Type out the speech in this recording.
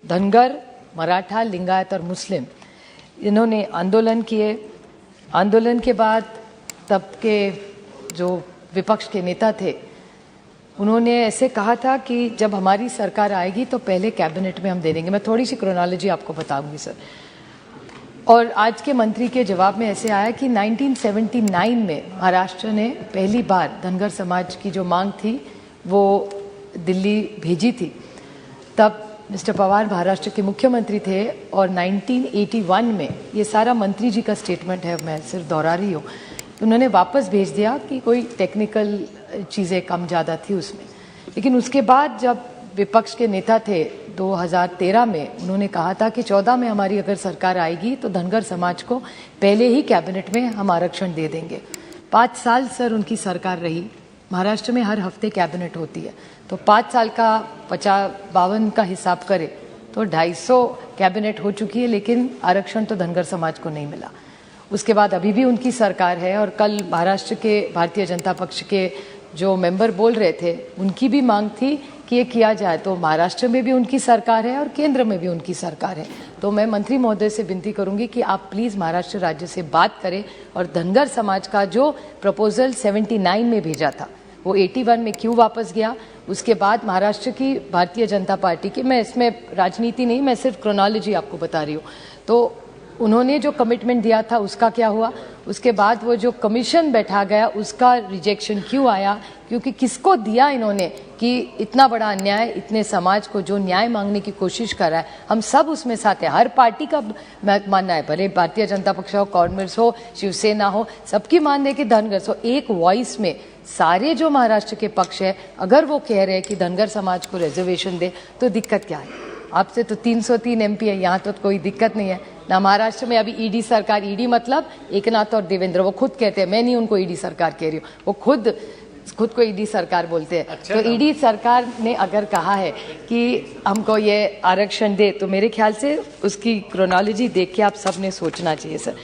धनगर, मराठा, लिंगायत और मुस्लिम, इन्होंने आंदोलन किए। आंदोलन के बाद तब के जो विपक्ष के नेता थे, उन्होंने ऐसे कहा था कि जब हमारी सरकार आएगी तो पहले कैबिनेट में हम दे देंगे। मैं थोड़ी सी क्रोनोलॉजी आपको बताऊंगी सर। और आज के मंत्री के जवाब में ऐसे आया कि 1979 में महाराष्ट्र ने पहली बार धनगर समाज की जो मांग थी वो दिल्ली भेजी थी। तब मिस्टर पवार महाराष्ट्र के मुख्यमंत्री थे और 1981 में, ये सारा मंत्री जी का स्टेटमेंट है, मैं सिर्फ दोहरा रही हूँ, उन्होंने वापस भेज दिया कि कोई टेक्निकल चीज़ें कम ज़्यादा थी उसमें। लेकिन उसके बाद जब विपक्ष के नेता थे 2013 में, उन्होंने कहा था कि 14 में हमारी अगर सरकार आएगी तो धनगर समाज को पहले ही कैबिनेट में हम आरक्षण दे देंगे। 5 साल सर उनकी सरकार रही। महाराष्ट्र में हर हफ्ते कैबिनेट होती है, तो 5 साल का 52 का हिसाब करें तो 250 कैबिनेट हो चुकी है, लेकिन आरक्षण तो धनगर समाज को नहीं मिला। उसके बाद अभी भी उनकी सरकार है और कल महाराष्ट्र के भारतीय जनता पक्ष के जो मेंबर बोल रहे थे, उनकी भी मांग थी कि ये किया जाए। तो महाराष्ट्र में भी उनकी सरकार है और केंद्र में भी उनकी सरकार है। तो मैं मंत्री महोदय से विनती करूंगी कि आप प्लीज़ महाराष्ट्र राज्य से बात करें और धनगर समाज का जो प्रपोजल 79 में भेजा था वो 81 में क्यों वापस गया। उसके बाद महाराष्ट्र की भारतीय जनता पार्टी की, मैं इसमें राजनीति नहीं, मैं सिर्फ क्रोनोलॉजी आपको बता रही हूँ, तो उन्होंने जो कमिटमेंट दिया था उसका क्या हुआ। उसके बाद वो जो कमीशन बैठा गया उसका रिजेक्शन क्यों आया, क्योंकि किसको दिया इन्होंने कि इतना बड़ा अन्याय, इतने समाज को जो न्याय मांगने की कोशिश कर रहा है, हम सब उसमें साथ हैं। हर पार्टी का मानना है, भले भारतीय जनता पक्ष हो, कांग्रेस हो, शिवसेना हो, सबकी मानना है कि धनगर हो। एक वॉइस में सारे जो महाराष्ट्र के पक्ष है, अगर वो कह रहे हैं कि धनगर समाज को रिजर्वेशन दे तो दिक्कत क्या है। आपसे तो 303 MP है, यहाँ तो कोई दिक्कत नहीं है ना। महाराष्ट्र में अभी ईडी सरकार, ईडी मतलब एकनाथ और देवेंद्र, वो खुद कहते हैं, मैं नहीं उनको ईडी सरकार कह रही हूँ, वो खुद को ईडी सरकार बोलते हैं। अच्छा, तो ईडी सरकार ने अगर कहा है कि हमको ये आरक्षण दे, तो मेरे ख्याल से उसकी क्रोनोलॉजी देख के आप सबने सोचना चाहिए सर।